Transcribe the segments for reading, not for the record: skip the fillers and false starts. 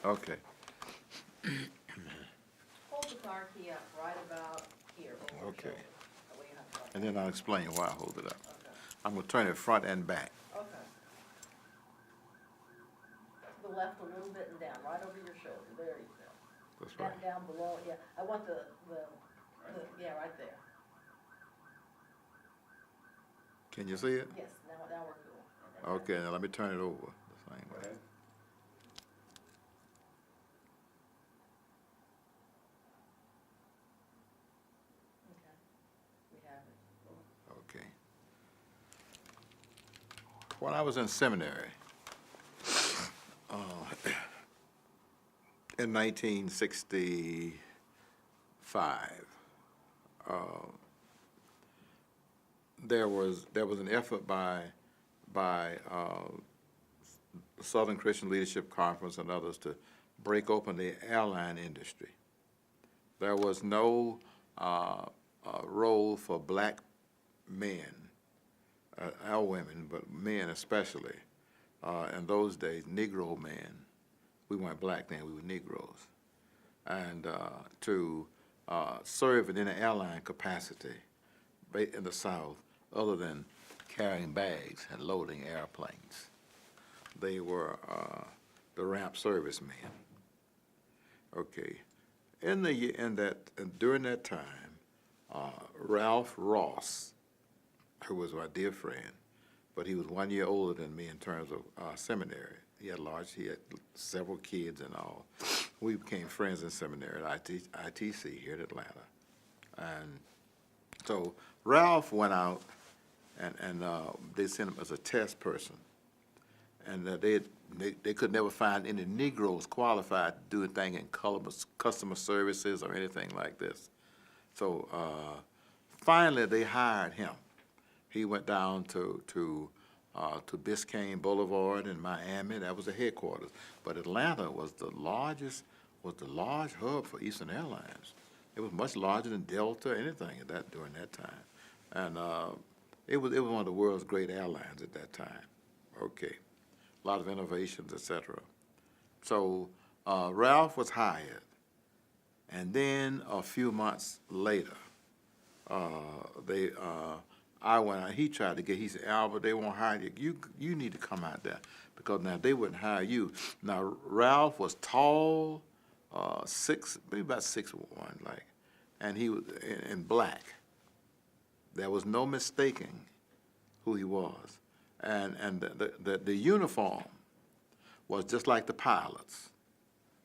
Okay. Hold the car key up right about here, over your Okay. shoulder. That way you have to- And then I'll explain why I hold it up. Okay, I'm going to turn it front and back. okay. To the left a little bit and down, right over your shoulder, there you go. That's right. Down below, yeah, I want the, yeah, right there. Can you see it? Yes, now we're cool. Okay, now let me turn it over the same way. Okay, we have it. Okay. When I was in seminary, in 1965, there was an effort by the Southern Christian Leadership Conference and others to break open the airline industry. There was no role for black men, or women, but men especially. In those days, Negro men, we weren't black then, we were Negroes, and to serve in an airline capacity in the South, other than carrying bags and loading airplanes. They were the ramp servicemen. Okay, during that time, Ralph Ross, who was my dear friend, but he was 1 year older than me in terms of seminary. He had several kids and all. We became friends in seminary at ITC here in Atlanta. And so Ralph went out and they sent him as a test person. And they could never find any Negroes qualified to do anything in customer services or anything like this. So finally they hired him. He went down to Biscayne Boulevard in Miami. That was the headquarters. But Atlanta was the large hub for Eastern Airlines. It was much larger than Delta or anything during that time. And it was one of the world's great airlines at that time. Okay, a lot of innovations, etc. So Ralph was hired, and then a few months later, I went out. He tried to get. He said, "Albert, they won't hire you. You need to come out there because now they wouldn't hire you." Now Ralph was tall, maybe about 6'1", like, and he was in black. There was no mistaking who he was, and the uniform was just like the pilots.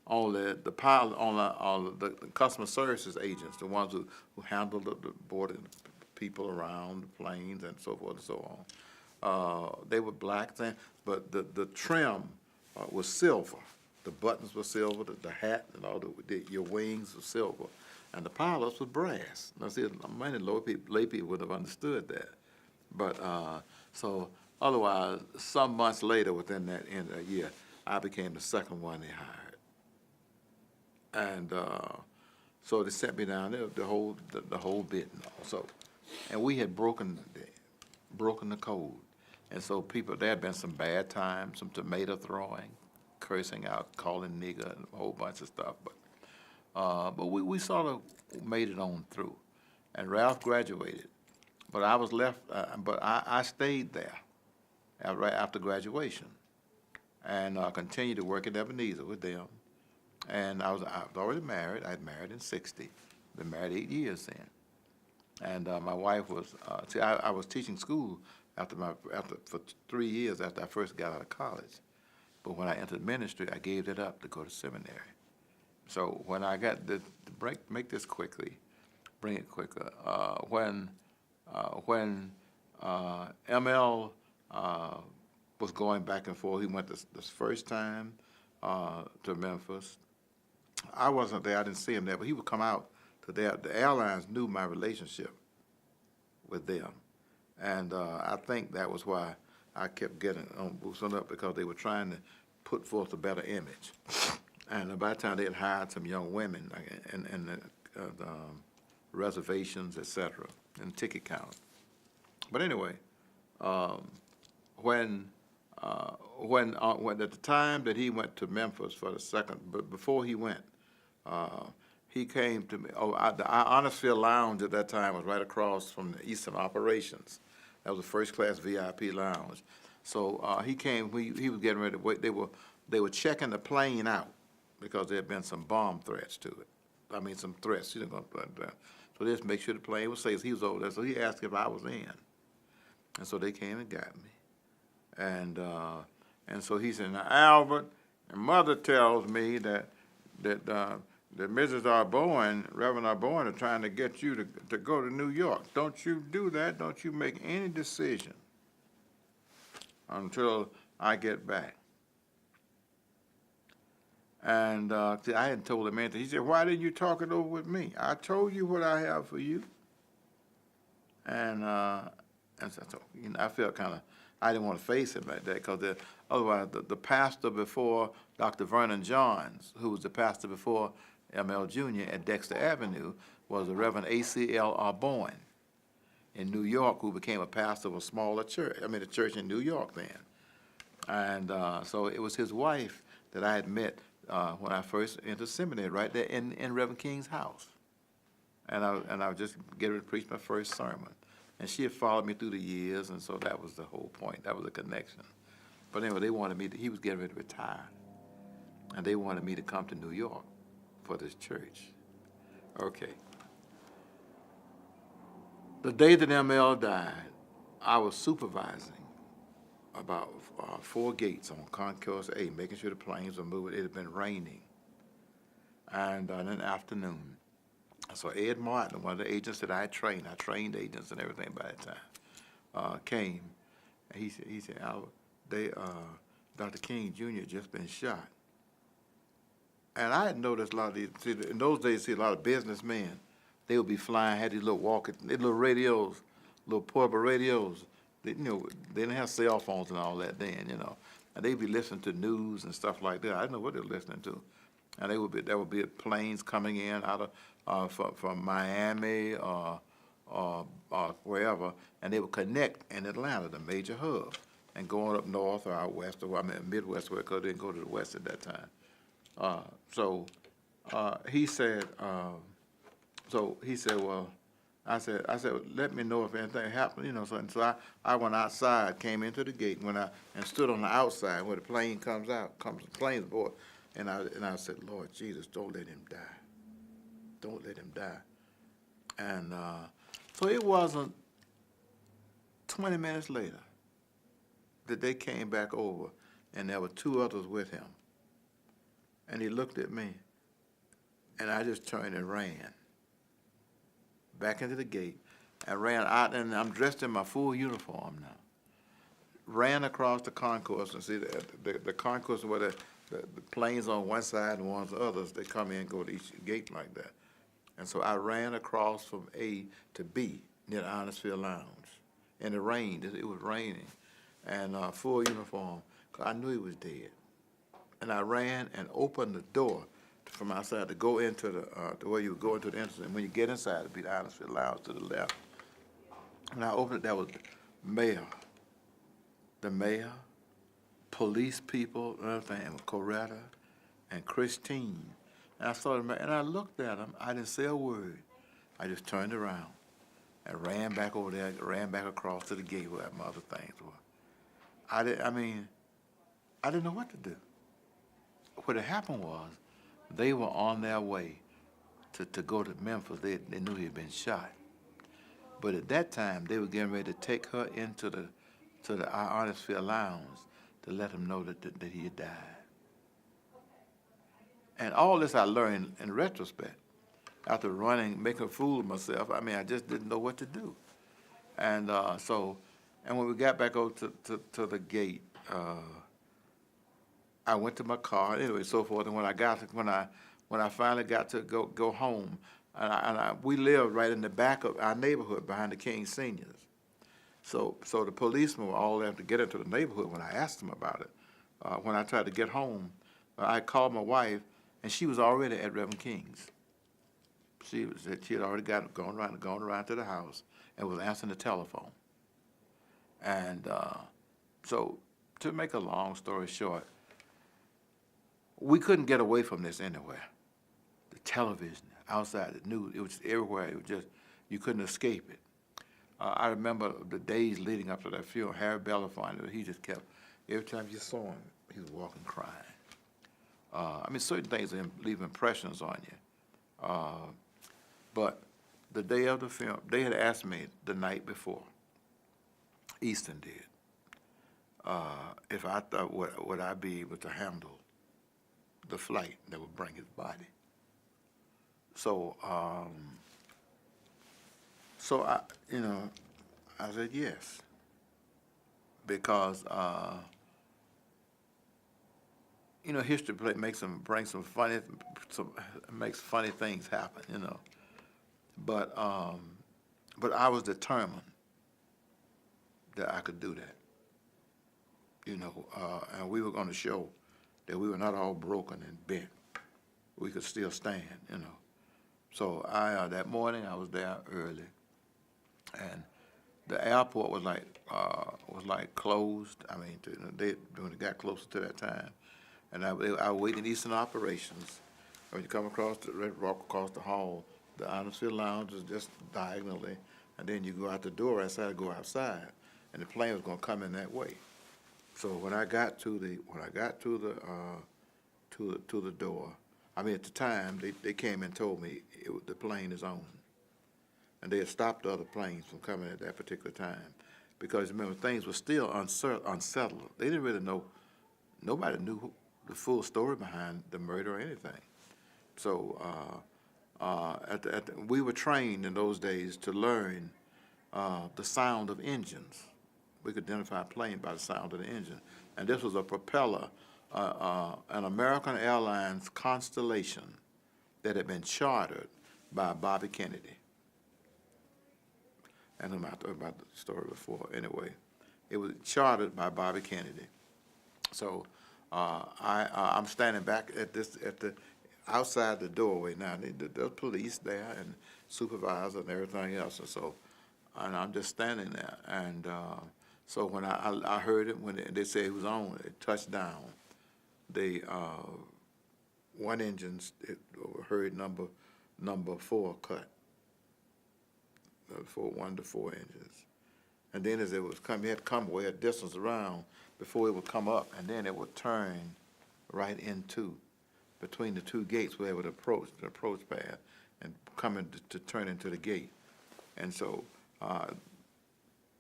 Only the pilot, only the customer services agents, the ones who handled the boarding people around the planes and so forth and so on. They were black, but the trim was silver. The buttons were silver, the hat and all your wings were silver, and the pilots were brass. Now see, many lay people would have understood that, but so otherwise, some months later, within that end of the year, I became the second one they hired, and so they sent me down there the whole bit and all. So. And we had broken the code. And so there had been some bad times, some tomato throwing, cursing out, calling nigger, and a whole bunch of stuff. But we sort of made it on through. And Ralph graduated. But I was left, but I stayed there right after graduation and continued to work at Ebenezer with them. And I was already married. I had married in '60. Been married 8 years then. And my wife was, I was teaching school for 3 years after I first got out of college. But when I entered ministry, I gave it up to go to seminary. So when I got make this quickly, bring it quicker. When ML was going back and forth, he went this first time to Memphis. I wasn't there, I didn't see him there, but he would come out to the airlines knew my relationship with them. And I think that was why I kept getting on boosting up, because they were trying to put forth a better image. And by the time they had hired some young women and reservations, etc., and ticket count. But anyway, when when at the time that he went to Memphis for the second, but before he went, he came to me. Oh, the Honorsfield Lounge at that time was right across from the Eastern Operations. That was a first-class VIP lounge. So he came. He was getting ready to wait. They were checking the plane out because there had been some bomb threats to it. I mean, some threats. You know, so they just make sure the plane was safe. He was over there, so he asked if I was in, and so they came and got me. And so he said, "Now, Albert, and Mother tells me that Mrs. Arboin, Reverend Arboin, are trying to get you to go to New York. Don't you do that. Don't you make any decision until I get back." And see, I hadn't told him anything. He said, "Why didn't you talk it over with me? I told you what I have for you." And so you know, I felt kind of, I didn't want to face him like that because otherwise the pastor before Dr. Vernon Johns, who was the pastor before ML Jr. at Dexter Avenue, was the Reverend A.C.L. Arboin in New York, who became a pastor of a smaller church, a church in New York then. And so it was his wife that I had met when I first entered seminary, right there in Reverend King's house. And I was just getting ready to preach my first sermon. And she had followed me through the years, and so that was the whole point. That was the connection. But anyway, they wanted me he was getting ready to retire. And they wanted me to come to New York for this church. Okay. The day that ML died, I was supervising about 4 gates on Concourse A, making sure the planes were moving. It had been raining. And in the afternoon, so Ed Martin, one of the agents that I trained agents and everything by that time, came. And he said, "Albert, Dr. King Jr. just been shot." And I had noticed a lot of these, in those days, a lot of businessmen, they would be flying, had these little little radios, little portable radios. They didn't have cell phones and all that then, And they'd be listening to news and stuff like that. I didn't know what they were listening to. And there would be planes coming in out of from Miami or wherever, and they would connect in Atlanta, the major hub, and going up north or out west, or Midwest, because they didn't go to the west at that time. So he said, well, I said, let me know if anything happened, So I went outside, came into the gate, and stood on the outside where the plane comes the plane's aboard. And I said, "Lord Jesus, don't let him die. Don't let him die." And so it wasn't 20 minutes later that they came back over, and there were 2 others with him. And he looked at me, and I just turned and ran back into the gate. I ran out, and I'm dressed in my full uniform now. Ran across the concourse, and see the concourse where the planes on one side and one's the others, they come in and go to each gate like that. And so I ran across from A to B near the Honorsfield Lounge. And it rained. It was raining. And full uniform, 'cause I knew he was dead. And I ran and opened the door from outside to go into the where you would go into the entrance. And when you get inside, it'd be the Honorsfield Lounge to the left. And I opened it, there was the mayor, police people, and everything, and Coretta, and Christine. And I saw them, and I looked at them. I didn't say a word. I just turned around and ran back over there, ran back across to the gate where my other things were. I didn't know what to do. What had happened was, they were on their way to go to Memphis. They knew he had been shot. But at that time, they were getting ready to take her into the Honorsfield Lounge to let him know that he had died. And all this I learned in retrospect. After running, making a fool of myself, I just didn't know what to do. And and when we got back over to the gate, I went to my car, anyway, so forth. And when I finally got to go home, we lived right in the back of our neighborhood behind the King Seniors. So the policemen were all there to get into the neighborhood when I asked them about it. When I tried to get home, I called my wife, and she was already at Reverend King's. She had already gone around to the house and was answering the telephone. And so to make a long story short, we couldn't get away from this anywhere. The television, outside, the news, it was just everywhere. It was just, you couldn't escape it. I remember the days leading up to that funeral, Harry Belafonte, he just kept, every time you saw him, he was walking crying. I mean, certain things leave impressions on you. But the day of the funeral, they had asked me the night before, Easton did, if I thought would I be able to handle the flight that would bring his body. So, so I, you know, I said yes, because you know, history makes makes funny things happen, you know. But I was determined that I could do that, you know, and we were going to show that we were not all broken and bent. We could still stand, you know. So that morning I was there early, and the airport was like closed. I mean, when it got closer to that time, and I was waiting in Eastern Operations. When you come across walk across the hall, the Honestfield Lounge is just diagonally, and then you go out the door outside, go outside, and the plane was going to come in that way. So when I got to the door, I mean, at the time they came and told me the plane is on, and they had stopped the other planes from coming at that particular time, because remember things were still unsettled. They didn't really know. Nobody knew the full story behind the murder or anything. So we were trained in those days to learn the sound of engines. We could identify a plane by the sound of the engine. And this was a propeller, an American Airlines Constellation that had been chartered by Bobby Kennedy. And I'm not talking about the story before. Anyway, it was chartered by Bobby Kennedy. So I'm standing back at the outside the doorway now. The police there and supervisor and everything else. And I'm just standing there. And so when I heard it, when they said it was on, it touched down. The one engine, heard number 4 cut. 1 to 4 engines. And then as it was coming, it had to come away a distance around before it would come up, and then it would turn right into between the 2 gates where it would approach the approach path and come in to turn into the gate. And so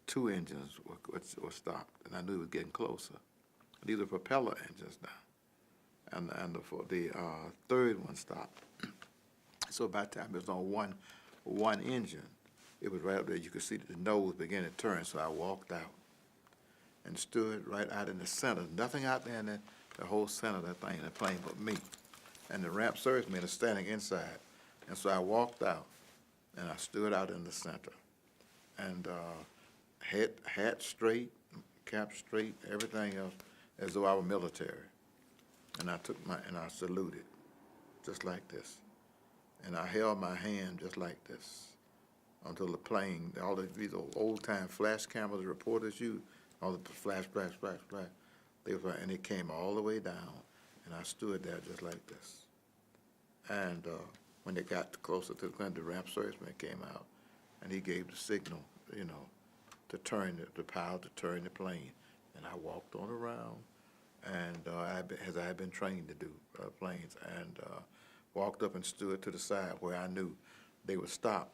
2 engines were stopped, and I knew it was getting closer. These are propeller engines now, and the 3rd one stopped. So by the time it was on one engine, it was right up there. You could see the nose begin to turn. So I walked out and stood right out in the center. Nothing out there in the whole center of that thing, the plane, but me. And the ramp servicemen are standing inside. And so I walked out, and I stood out in the center. And hat straight, cap straight, everything else, as though I were military. And I saluted, just like this. And I held my hand just like this until the plane, all these old-time flash cameras reporters use, all the flash, flash, flash, flash, and it came all the way down, and I stood there just like this. And when they got closer to the ground, the ramp serviceman came out, and he gave the signal, you know, to turn the pilot to turn the plane, and I walked on around, and as I had been trained to do planes, and walked up and stood to the side where I knew they would stop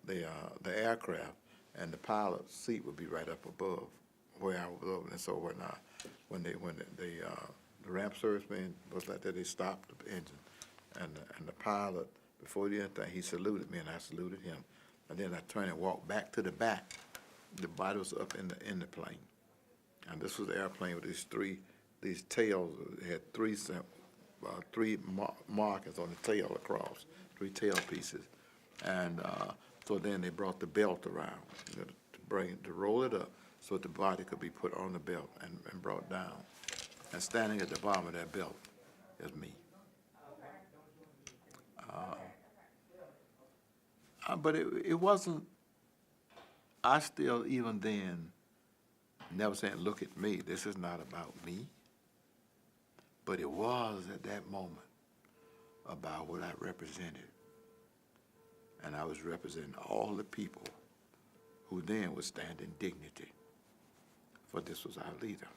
the aircraft, and the pilot's seat would be right up above where I was over. And so when the ramp serviceman was like that, they stopped the engine, and the pilot, before he did anything, he saluted me, and I saluted him, and then I turned and walked back to the back. The body was up in the plane, and this was the airplane with these tails. It had three markings on the tail across, 3 tail pieces, and so then they brought the belt around, you know, to roll it up so that the body could be put on the belt and brought down. And standing at the bottom of that belt is me. But it wasn't, I still even then never saying, look at me, this is not about me. But it was at that moment about what I represented. And I was representing all the people who then would stand in dignity, for this was our leader.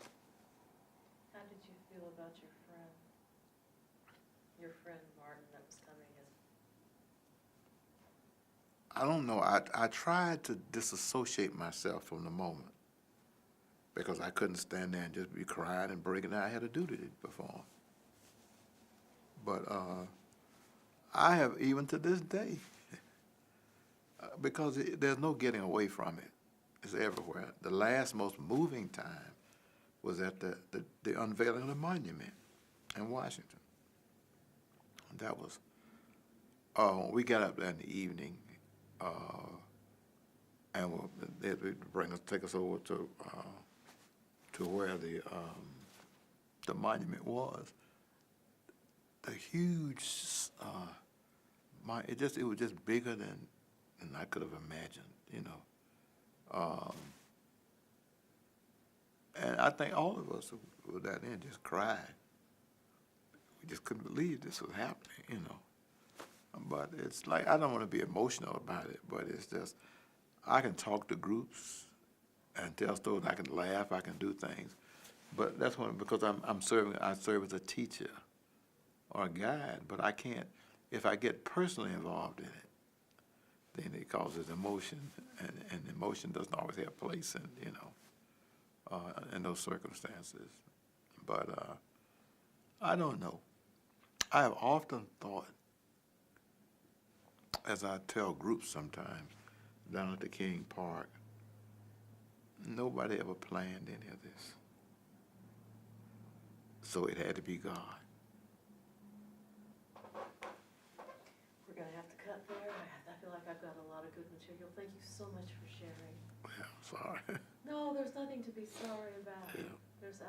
How did you feel about your friend Martin that was coming as? I don't know, I tried to disassociate myself from the moment because I couldn't stand there and just be crying and breaking down. I had a duty to perform. But I have, even to this day, because there's no getting away from it. It's everywhere. The last most moving time was at the unveiling of the monument in Washington. And that was, we got up there in the evening, and they'd take us over to where the monument was. The huge, it was just bigger than I could have imagined, you know. And I think all of us who were that in just cried. We just couldn't believe this was happening, you know. But it's like, I don't want to be emotional about it, but it's just, I can talk to groups and tell stories, I can laugh, I can do things. But that's when, because I serve as a teacher or a guide, but I can't, if I get personally involved in it, then it causes emotion, and emotion doesn't always have a place in, you know, in those circumstances. But I don't know. I have often thought, as I tell groups sometimes, down at the King Park, nobody ever planned any of this. So it had to be God. We're going to have to cut there. I feel like I've got a lot of good material. Thank you so much for sharing. Well, sorry. No, there's nothing to be sorry about. Yeah. There's